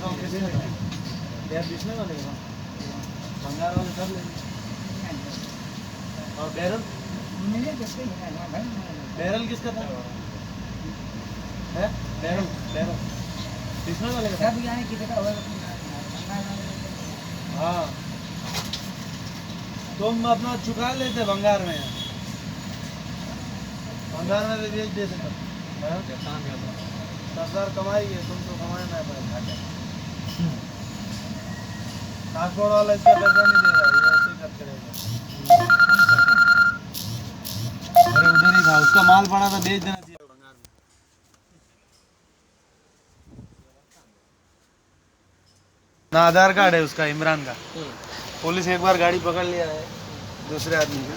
तो किसी ने यार बिस्ने वाले का भंगार वाले सब ले और बैरल बैरल किसका था है बैरल बैरल बिस्ने वाले का सब यहाँ की जगह हाँ तुम अपना चुका लेते भंगार में भी बेच दे सकते सरदार कमाई है तुम तो कमाए ना घाटे ट्रांसपोर्ट वाला इसका पैसा नहीं दे रहा है ऐसे करते रहेगा अरे उधर ही था उसका माल पड़ा था बेच देना चाहिए भंगार में ना आधार कार्ड है उसका इमरान का पुलिस एक बार गाड़ी पकड़ लिया है दूसरे आदमी का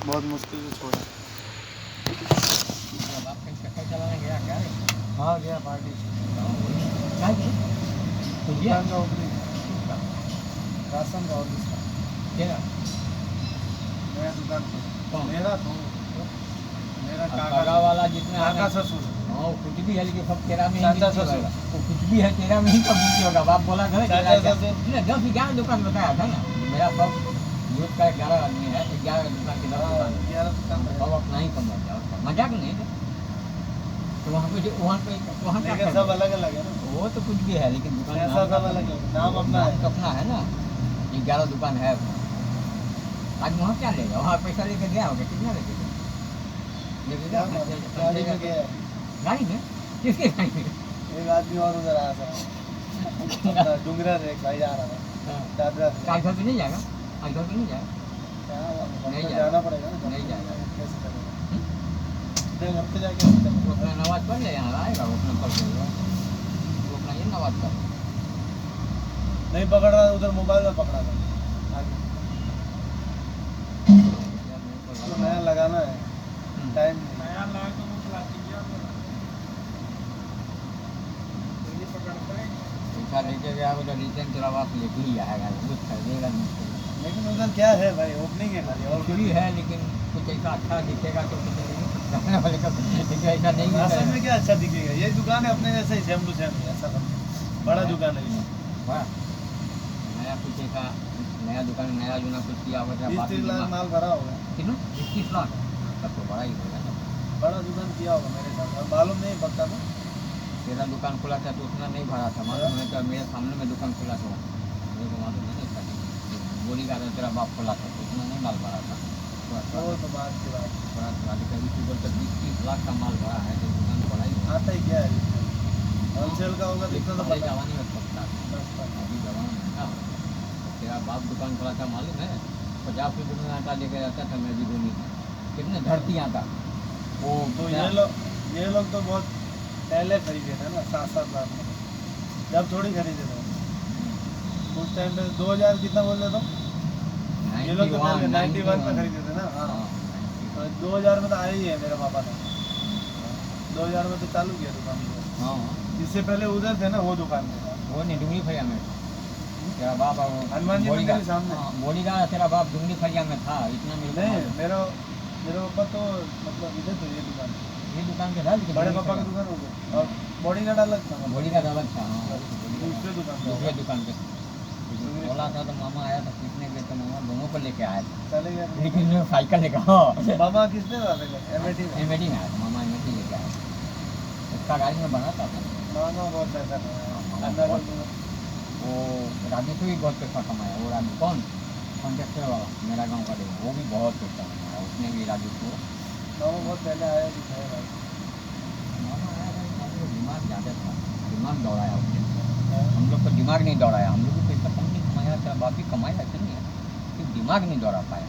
बहुत मुश्किल से छोड़ा हाँ गया पार्टी दुकान का ओपनिंग राशन का ऑफिस का क्या नया दुकान मेरा तो मेरा काका वाला जितना काका ससुर हाँ कुछ भी है लेकिन सब तेरा में चाचा ससुर कुछ भी है तेरा में ही सब होगा बाप बोला घर चाचा ससुर 10-11 दुकान बताया था ना मेरा सब यूथ का 11 आदमी है 11 दुकान के 11 दुकान सब अपना ही कम जाओ मजाक नहीं है तो वहाँ पे सब अलग अलग है ना वो तो कुछ भी है लेकिन दुकान ऐसा सब अलग है नाम अपना है ना 11 दुकान है आज वहाँ क्या लेगा वहाँ पैसा लेके गया होगा कितना लेके गया गाड़ी में किसके गाड़ी में एक आदमी और उधर आया था डुंगरा से भाई जा रहा था दादरा से आज घर पे नहीं जाएगा आज घर पे नहीं जाएगा नहीं जाना पड़ेगा ना नहीं जाएगा कैसे करेगा घर पे जाके अपना नमाज पढ़ ले यहाँ आएगा वो अपना पढ़ लेगा वो अपना ये नमाज पढ़ नहीं पकड़ रहा उधर मोबाइल में पकड़ा था आगे तो नया लगाना है टाइम नया लगा तो वो प्लास्टिक पैसा लेके गया उधर रिटर्न तेरा वापस लेके ही आएगा कुछ खरीदेगा नहीं लेकिन उधर क्या है भाई ओपनिंग है खाली और कुछ है लेकिन कुछ ऐसा अच्छा दिखेगा तो ऐसा नहीं राशन में क्या अच्छा दिखेगा ये दुकान है अपने जैसे ही सेम टू सेम ऐसा बड़ा दुकान है नया कुछ का नया दुकान नया जो ना कुछ किया होगा 20 लाख माल भरा होगा कितना 21 लाख तब तो बड़ा ही होगा ना बड़ा दुकान किया होगा मेरे साथ मालूम नहीं पक्का था तेरा दुकान खुला था तो उतना नहीं भरा था मालूम है तो मेरे सामने में दुकान खुला था मेरे को मालूम है ना बोली का तेरा बाप खुला था तो उतना नहीं माल भरा था वो तो बात की बात कभी सुबह तक 20-30 लाख का माल भरा है तो दुकान बड़ा ही आता ही क्या है होलसेल का होगा इतना तो जवानी में पकता अभी जवान है तेरा बाप दुकान खोला था मालूम है 50 रुपये में आटा लेकर जाता था मैं भी धोनी कितने धरती आता वो तो ये लोग तो बहुत पहले खरीदे थे ना 7-7 लाख में जब थोड़ी खरीदे थे उस टाइम पे 2000 कितना बोल रहे तुम ये लोग तो 91 में खरीदे थे ना हाँ 2000 में तो आया ही है मेरे पापा ने 2000 में तो चालू किया दुकान हाँ इससे पहले उधर थे ना वो दुकान में वो नहीं डूंगरी फरिया में तेरा बाप हनुमान जी मंदिर के सामने बोली का तेरा बाप डूंगरी फरिया में था इतना नहीं मेरे पापा तो मतलब इधर तो ये दुकान के था लेकिन बड़े पापा की दुकान हो गई और बॉडी गार्ड अलग था दूसरे दुकान पे बोला था तो मामा आया था कितने के तो मामा दोनों को लेके आया था चले गए लेकिन साइकिल लेके मामा किसने एमएटी में आया था मामा एमएटी लेके आया उसका गाड़ी में बना था मामा बहुत पैसा वो राजू को भी बहुत पैसा कमाया वो राजू कौन कॉन्ट्रैक्टर वाला मेरा गाँव का देखो वो भी बहुत पैसा कमाया उसने भी राजू को मामा बहुत पहले आया भी था भाई मामा आया था दिमाग ज़्यादा था दिमाग दौड़ाया उसने हम लोग को दिमाग नहीं दौड़ाया हम लोग को पैसा कम नहीं कमाया तेरा बाप भी कमाया ऐसा नहीं है सिर्फ दिमाग नहीं दौड़ा पाया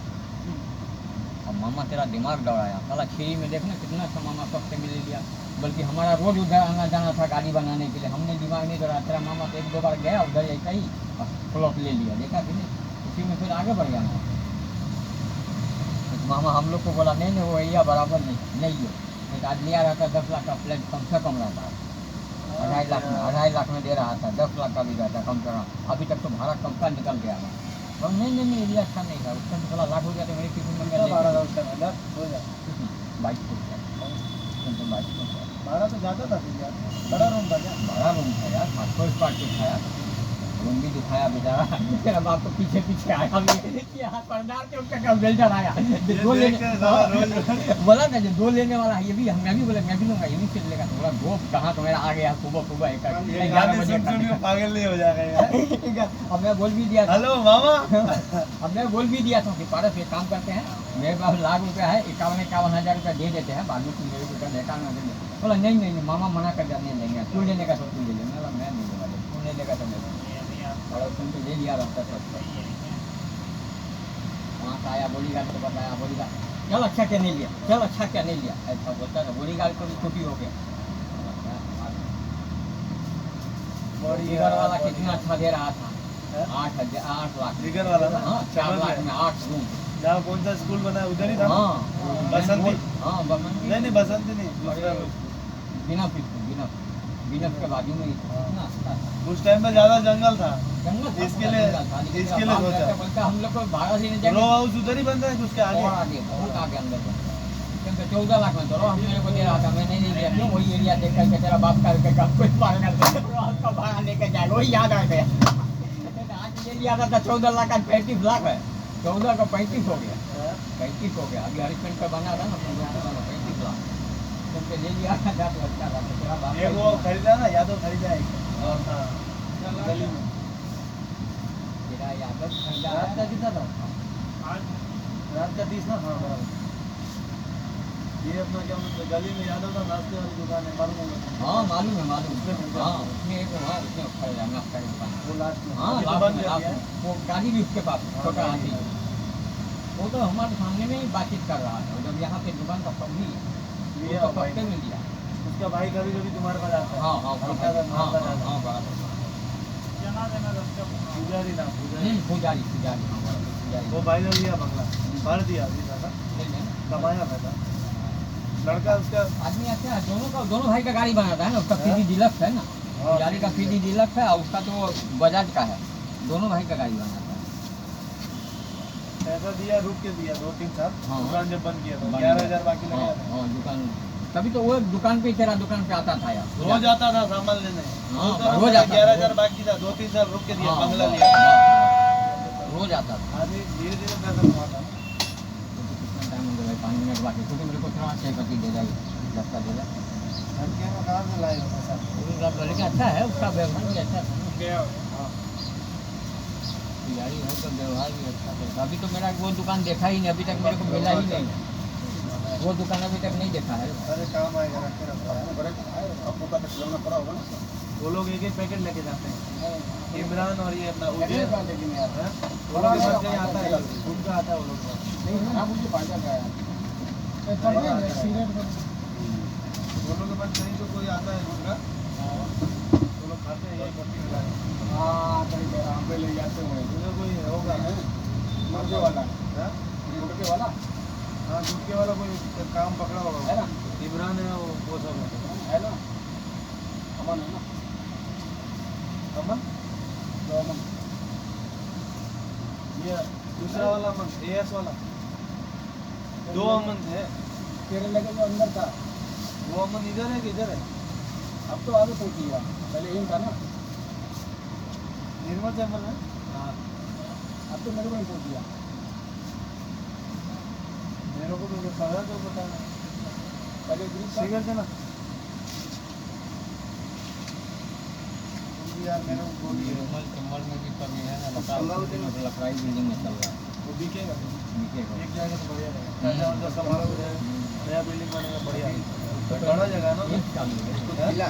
अब मामा तेरा दिमाग दौड़ाया साला खीरी में देखना कितना सा मामा कब से मिल लिया बल्कि हमारा रोज उधर आना जाना था गाड़ी बनाने के लिए हमने दिमाग नहीं दौड़ाया तेरा मामा तो 1-2 बार गया उधर ऐसा ही प्लॉट ले लिया देखा कि नहीं उसी में फिर आगे बढ़ गया मामा हम लोग को बोला नहीं वो भैया बराबर नहीं हो एक आज लिया रहता 10 लाख का फ्लैट कम से कम रहता 2.5 लाख में दे रहा था 10 लाख का भी रहता कम से कम अभी तक तो भाड़ा कम का निकल गया था नहीं एरिया अच्छा नहीं था उसका तो थोड़ा लाख हो गया तो मेरी किस्म में 22 22 भाड़ा तो जाता था फिर यार, बड़ा रूम था क्या? बड़ा रूम था यार, फर्स्ट पार्टी था यार, रूम भी दिखाया बेचारा। मेरा बाप तो पीछे पीछे आया, ये हाथ पर्दार के उसका क्या बेल्टर आया, दो लेने बोला ना जो दो लेने वाला है, ये भी मैं भी बोला मैं भी लूंगा, ये भी फिर लेगा, थोड़ा दो कहाँ तो मेरा आ गया सुबह सुबह 11 बजे पागल नहीं हो जाएगा यार। अब मैं बोल भी दिया था, हेलो मामा। अब मैं बोल भी दिया था कि पारस एक काम करते हैं, मेरे पास ₹1,00,000 है, 51,000 रुपया दे देते हैं, बाद में तुम मेरे को देता ना देंगे। बोला नहीं नहीं नहीं मामा मना कर जाने लेंगे, तू लेने का तो तू ले ले। मैं नहीं लूँगा, तू नहीं लेगा तो ले लूँगा। और तुम तो ले लिया रास्ता सब, वहाँ से आया बॉडीगार्ड को बताया, बॉडीगार्ड चल अच्छा क्या नहीं लिया, चल अच्छा क्या नहीं लिया, ऐसा बोलता था। बॉडीगार्ड को भी छुट्टी हो गया। बॉडीगार्ड वाला कितना अच्छा दे रहा था, 8 लाख। जिगर वाला ना? हाँ 4 लाख में 8 रूम। जहाँ कौन सा स्कूल बना है उधर ही था? हाँ बसंती? हाँ बसंती नहीं बसंती नहीं, दूसरा बिना के बाजू में ही था। उस टाइम में ज्यादा जंगल था, जंगल था, इसके लिए सोचा। बोलता हम लोग को भाड़ा से नहीं रो हाउस उधर ही बन रहा है उसके आगे। और आगे बहुत आगे अंदर बन रहा है। क्योंकि 14 लाख में तो हम मेरे को दे रहा था, मैं नहीं लिया क्यों, वही एरिया देख करके तेरा बाप करके का कोई पार कर उसका भाड़ा लेके जाएगा, वही याद आ गया। आज ये लिया था 14 लाख का 35 लाख है, 14 का 35 हो गया, 35 हो गया। अभी हरिशमेंट का बना था ना 35 लाख, तुमसे ले लिया था तो अच्छा था। तेरा बाप ये वो खरीदा ना, यादव खरीदा है गली में, तेरा यादव खरीदा रात का है। कितना था? रात का 30 ना? हाँ बराबर। ये अपना क्या मतलब गली में यादव था, नाश्ते वाली दुकान है, मालूम होगा? हाँ मालूम है मालूम है। हाँ उसमें एक वहाँ उसमें खरीदा नाश्ता की दुकान। वो लास्ट में, हाँ ये तो लास्ट बंद में कर दिया है। वो गाड़ी भी उसके पास, छोटा हाथी, वो तो हमारे सामने में ही बातचीत कर रहा था। जब यहाँ पे दुकान का पब्लिक लिया तो भाई, पक्के में लिया। उसका भाई कभी कभी तुम्हारे पास आता है। हाँ हाँ आता था, हाँ आता हाँ था। हाँ बराबर। पुजारी ना, पुजारी। पुजारी पुजारी हाँ बराबर पुजारी। वो भाई ने लिया बंगला, भर दिया अभी था, ले लें। कमाया पैसा। लड़का उसका आदमी अच्छा है, दोनों भाई का गाड़ी बनाता है ना, उसका हाँ? पीडी डिलक्स है ना, हाँ, पुजारी का पीडी डिलक्स है और उसका तो बजाज का है। दोनों भाई का गाड़ी बनाता है। पैसा दिया, रुक के दिया 2-3 साल। हाँ। दुकान जब बंद किया था, बंद 11,000 बाकी हाँ लगा था। हाँ दुकान, तभी तो वो दुकान पे तेरा दुकान पे आता था यार, रोज आता था सामान लेने। हाँ, तो रोज आता था। 11,000 बाकी था, 2-3 साल रुक के दिया, हाँ, बंगला हाँ, लिया। रोज आता था। आदमी धीरे धीरे पैसा कमाता है। कितना टाइम हो गया भाई, 5 मिनट बाकी, क्योंकि मेरे को थोड़ा चाय पत्ती दे जाएगी, रास्ता दे जाए। लड़के में कहाँ से लाए हो पैसा? लेकिन अच्छा है उसका व्यवहार भी अच्छा है, हाँ। पुजारी है तो व्यवहार भी अच्छा है। अभी तो मेरा वो दुकान देखा ही नहीं, अभी तक मेरे को मिला ही नहीं, वो दुकान अभी तक नहीं देखा है। अरे काम आएगा, रख के रखो। आपको का खिलाना पड़ा होगा ना। वो लोग एक एक पैकेट लेके जाते हैं, इमरान और ये अपना उजैर। लेकिन यार वो लोग के पास नहीं आता है, उनका आता है वो लोग के पास। मुझे फायदा क्या है, दोनों के पास कहीं तो कोई आता है गुटखा, वो लोग खाते हैं, यही पट्टी में लाए। हाँ पे ले जाते होंगे, उधर कोई होगा गुटके वाला। गुटके वाला? हाँ गुटके वाला कोई काम पकड़ा होगा है ना, इमरान है वो सब है ना, अमन है ना, अमन तो अमन, ये दूसरा वाला अमन एएस वाला, 2 अमन थे। तेरे लगे जो अंदर था वो अमन इधर है कि इधर है? अब तो आगे पहुंच गया, पहले यही था ना, निर्मल से अमन है। हाँ अब तो मेरे को ही पहुंच गया, मेरे को तो पता तो पता है पहले सिगर से ना यार, मेरे को बोलिए कमल में भी कमी है ना, लकड़ाई बिल्डिंग में चल रहा है, वो बिकेगा, बिकेगा। एक जगह तो बढ़िया रहेगा, और संभाल हो जाए, नया बिल्डिंग बनेगा बढ़िया, तो बड़ा जगह है ना। एक चालू है,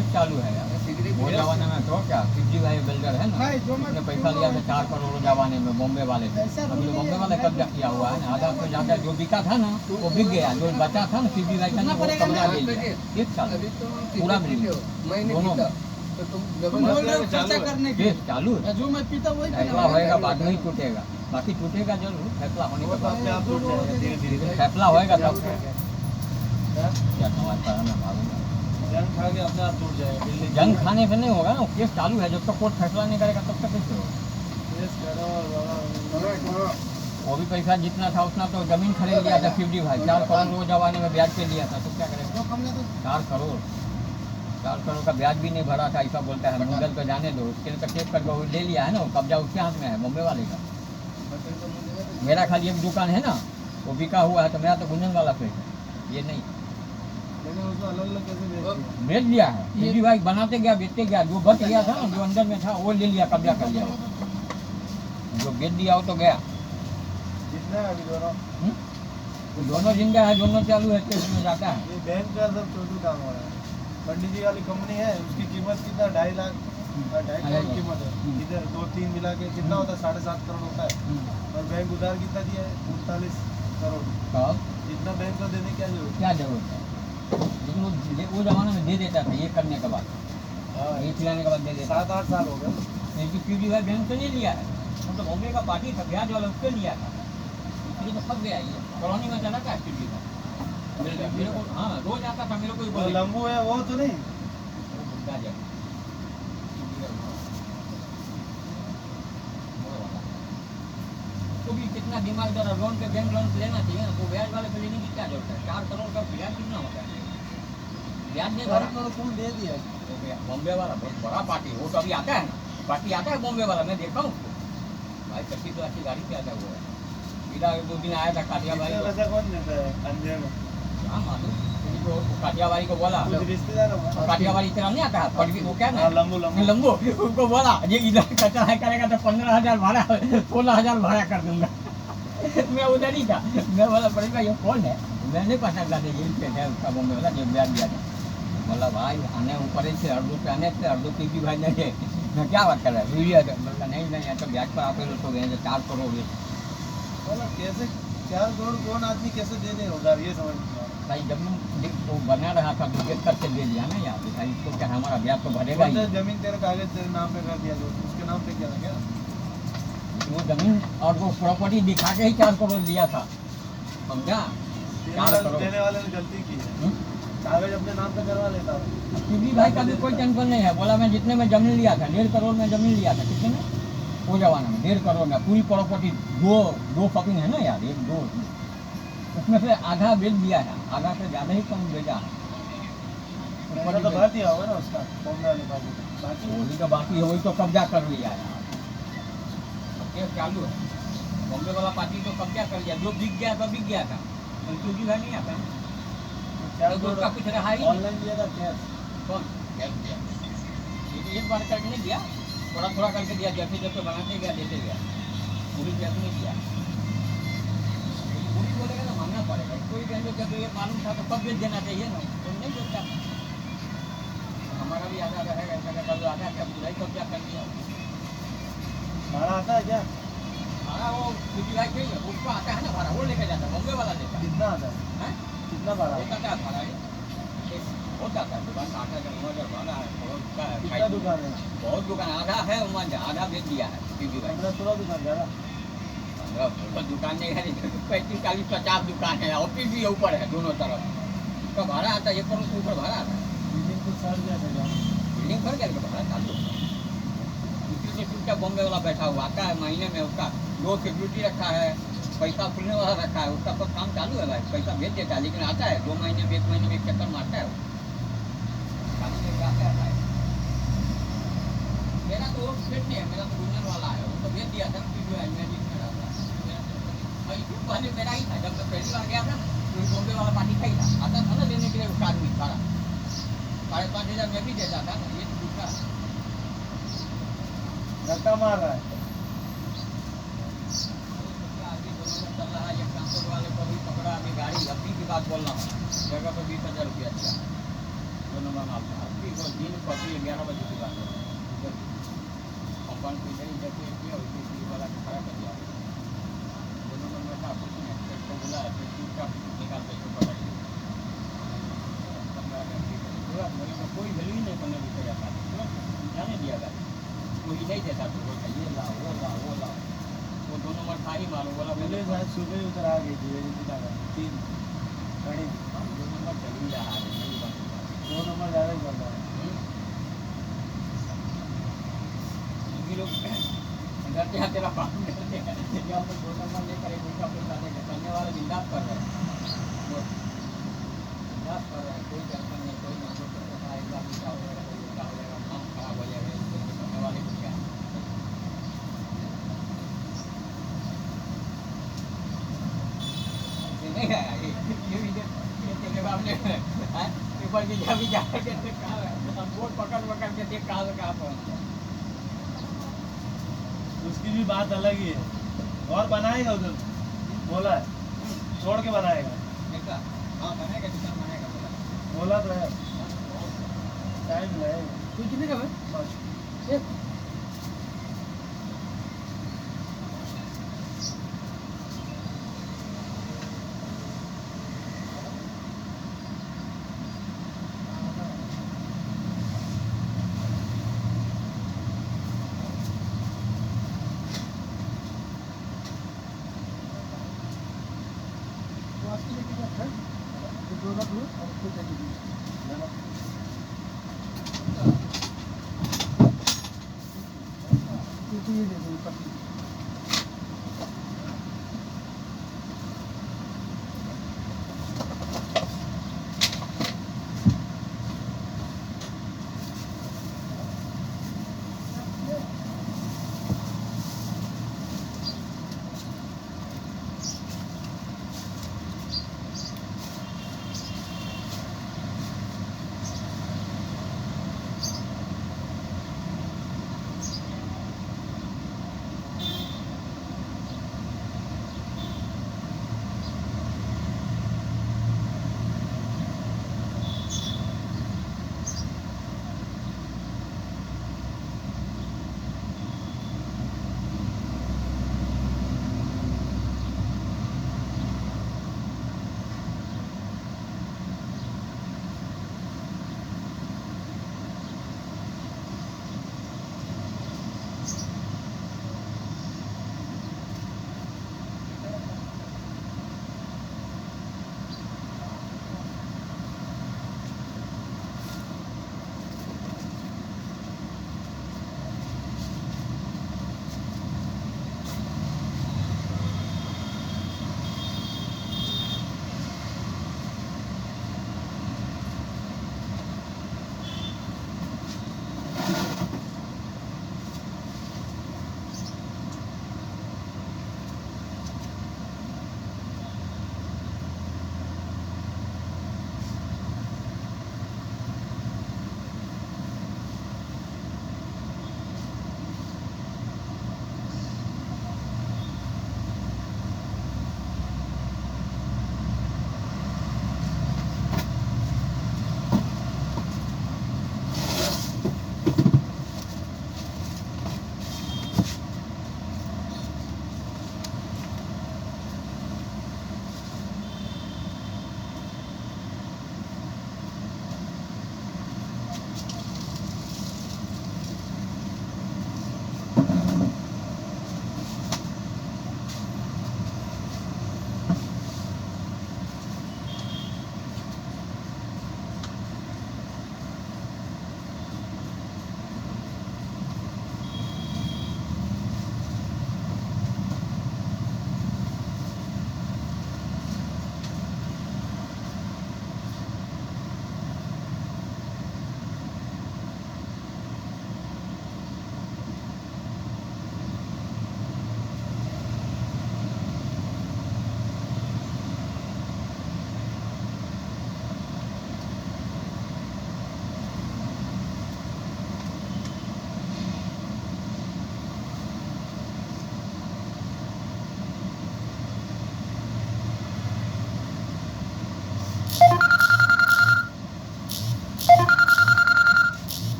एक चालू है यार। वो जमाने में तो क्या शिवजी भाई बिल्डर है ना, उसने पैसा लिया था 4 करोड़ जमाने में, बॉम्बे वाले से। अभी तो बॉम्बे वाले कब्जा किया हुआ है ना, आधा तो जाकर जो बिका था ना वो बिक गया, जो बचा था ना शिवजी भाई का ना वो कब्जा ले लिया। एक साल पूरा बिल्डिंग दोनों केस चालू है, जो मैं पीता वही फैसला होएगा बाद में ही टूटेगा, बाकी टूटेगा जरूर, फैसला होने के बाद धीरे धीरे फैसला होएगा तब क्या समझता है ना मालूम है। जंग खा के अपने आप टूट जाएगा बिल्डिंग। जंग खाने से नहीं होगा ना, केस चालू है, जब तक कोर्ट फैसला नहीं करेगा तब तक कैसे होगा। वो भी पैसा जितना था उतना तो जमीन खरीद लिया था शिवजी भाई, 4 करोड़ वो जमाने में ब्याज पे लिया था, तो क्या करेगा 4 करोड़ 4 करोड़ का ब्याज भी नहीं भरा था, ऐसा बोलता है। मुगल तो जाने दो, उसके लिए तो टेप करके वो ले लिया है ना, वो कब्जा उसके हाथ में है, बॉम्बे वाले का। मेरा खाली एक दुकान है ना, वो बिका हुआ है, तो मेरा तो गुंजन वाला पे है, ये नहीं। उसको अलग अलग कैसे बेच दिया है ये भाई, बनाते गया बेचते गया, जो बच गया था ना, जो अंदर में था वो ले लिया, कब्जा कर लिया। जो बेच दिया वो तो गया। कितना है अभी दोनों जिंदा है, दोनों चालू है, केस में जाता है। ये बैंक का सब छोटू काम हो रहा है। पंडित जी वाली कंपनी है, उसकी कीमत कितना 2.5 लाख 2.5 करोड़ कीमत है। इधर 2-3 मिला के कितना होता है, 7.5 करोड़ होता है। और बैंक उधार कितना दिया है, 39 करोड़। इतना बैंक को देने क्या जरूरत है? लेकिन वो जमाने में दे देता था, ये करने के बाद, ये खिलाने के बाद दे देता। 7-8 साल हो गए। लेकिन क्योंकि भाई बैंक से नहीं लिया है, मतलब बॉम्बे का पार्टी था, ब्याज वाला उससे लिया था, इसलिए तो फंस गया। ये कॉलोनी में चला था एक्चुअली का, मेरे को हाँ रोज आता था, मेरे को वो लंबू है वो तो नहीं, तो भी कितना दिमाग जरा लोन पे, बैंक लोन लेना चाहिए ना, तो ब्याज वाले पे लेने की क्या जरूरत है? 4 करोड़ का ब्याज कितना होता है? ब्याज नहीं भरा, कौन दे दिया? बॉम्बे वाला बहुत बड़ा पार्टी, वो कभी आता है ना, पार्टी आता है बॉम्बे वाला, मैं देखा हूँ उसको भाई, 25 लाख की गाड़ी पे आता हुआ है। इधर 2 दिन आया था काठियावाड़ी, वैसा कौन देता है अंधेरे में? हाँ मालूम, काठियावाड़ी को बोला, रिश्तेदार काठियावाड़ी तरह नहीं आता है, वो क्या ना लंबू लंबू, उसको बोला ये इधर कचरा है करेगा तो 15,000 भाड़ा, 16,000 भाड़ा कर दूंगा। मैं उधर ही था, मैं बोला बड़े भाई ये कौन है, मैं नहीं पहचान था, ये है उसका बॉम्बे वाला जो ब्याज दिया था। बोला भाई आने ऊपर से अर्दो पे आने थे, अर्दो पे भी भाई नहीं, मैं क्या बात कर रहा है वीडियो, बोला नहीं तो ब्याज पर आप लोग तो गए 4 करोड़। कैसे 4 करोड़ कौन आदमी कैसे दे दे उधार, ये समझ भाई जमीन वो बना रहा था, तो बेच करके दे दिया ना यार, भाई इसको क्या हमारा ब्याज तो भरेगा ही। जमीन तेरे कागज तेरे नाम पे कर दिया, तो उसके नाम पे क्या क्या वो जमीन और वो प्रॉपर्टी दिखा के ही 4 करोड़ दिया था, समझा? देने वाले ने गलती की है, कागज अपने नाम पे करवा लेता है। क्योंकि भाई का भी कोई टेंशन नहीं है, बोला मैं जितने में जमीन लिया था 1.5 करोड़ में जमीन लिया था, कितने में वो जमाना में 1.5 करोड़ में पूरी प्रॉपर्टी, दो फकिंग है ना यार, 1-2 उसमें से आधा बेच दिया है, आधा से ज़्यादा ही कम बेचा है। तो भर दिया होगा ना उसका बॉम्बे वाले पार्टी, वही तो बाकी है, वही तो कब्जा कर लिया है, केस चालू है। बॉम्बे वाला पार्टी तो कब्जा कर लिया, जो बिक गया तो बिक गया था, क्योंकि भाई नहीं आता उसका कुछ रहा ही। ऑनलाइन दिया था कैश, कौन कैश दिया? एक बार करके नहीं दिया, थोड़ा थोड़ा करके दिया, जैसे जैसे बनाते गया देते गया, पूरी कैसे नहीं दिया। पूरी बोलेगा ना मानना पड़ेगा, कोई कहेंगे जब ये मालूम था तो कब बेच देना चाहिए ना, तो नहीं बेचता। हमारा भी आधा रहेगा, ऐसा कर लो आधा, क्या पूरा ही कब्जा कर लिया। भाड़ा आता है क्या? भाड़ा वो क्योंकि भाई चाहिए उसको आता है ना भाड़ा, वो लेके जाता है, बॉम्बे वाला लेता है। कितना आता है? कितना भाड़ा होता क्या भाड़ा है? होता है दुकान का 8,000 9,000 भाड़ा है, कितना दुकान है? बहुत दुकान, आधा है मान जा, आधा बेच दिया है क्योंकि भाई 15-16 दुकान ज़्यादा, दुकान नहीं है, 35-40-50 दुकान है, ऑफिस भी ऊपर है दोनों तरफ, उसका भाड़ा आता है 1 करोड़ से ऊपर भाड़ा आता है। बिल्डिंग तो सर गया था, बिल्डिंग भर गया भाड़ा चालू, इसी से बॉम्बे वाला बैठा हुआ आता है, महीने में उसका 2 सिक्योरिटी रखा है, पैसा खुलने वाला रखा है, उसका सब काम चालू है भाई, पैसा भेज देता है, लेकिन आता है 2 महीने में 1 महीने में एक चक्कर मारता है वो, आता है भाई। मेरा तो वो सेट नहीं है, मेरा तो गुंजन वाला है, वो तो भेज दिया था जो है मैजिक में रहता है, पहले मेरा ही था, जब मैं पहली बार गया था ना तो बॉम्बे वाला पार्टी का ही था, आता था ना लेने के लिए उसका आदमी सारा 5,500 में भी देता था ना, ये दूसरा धक्का मार रहा है। चल रहा है, एक ट्रांसपोर्ट वाले को भी पकड़ा, अभी गाड़ी अभी की बात बोल रहा हूँ, जगह पर 20,000 रुपया दिया, 2 नंबर माल था, अभी को दिन पकड़ी 11 बजे की बात है, कंपाउंड को इधर इधर किया, उसी वाला को खड़ा कर दिया, 2 नंबर में था, कुछ नहीं तो बोला निकाल के इसको पकड़ लिया, कोई वैल्यू ही नहीं करने दिया जाता, जाने दिया गाड़ी कोई नहीं देता, तो बोलता ये ला वो ला वो ला, वो 2 नंबर था ही मालूम, बोला मुझे शायद सुबह उधर आ गई थी 3 गाड़ी, 2 नंबर चल ही रहा है, 2 नंबर ज़्यादा ही चल रहा है। लोग घर पे तेरा काम करते हैं, या हम 2 नंबर लेकर एक उनका पैसा देकर चलने वाले बिंदास कर रहे हैं, बिंदास कर रहे हैं, कोई टेंशन नहीं, कोई नंबर क्या हो जाएगा, क्या हो जाएगा, काम खराब हो जाएगा, इसको करने वाले को क्या है। ये नहीं आया ये भी ये जवाब नहीं है हैं? ऊपर की जब भी जाकर के देख कहाँ है, अब बोर्ड पकड़ के देख कहाँ से कहाँ पहुँच गया। उसकी भी बात अलग ही है, और बनाएगा उधर, बोला है छोड़ के बनाएगा, देखा हाँ बनेगा दुकान बनेगा बोला बोला तो है, टाइम लगेगा। तू कितने का है 5 एक ये दे दो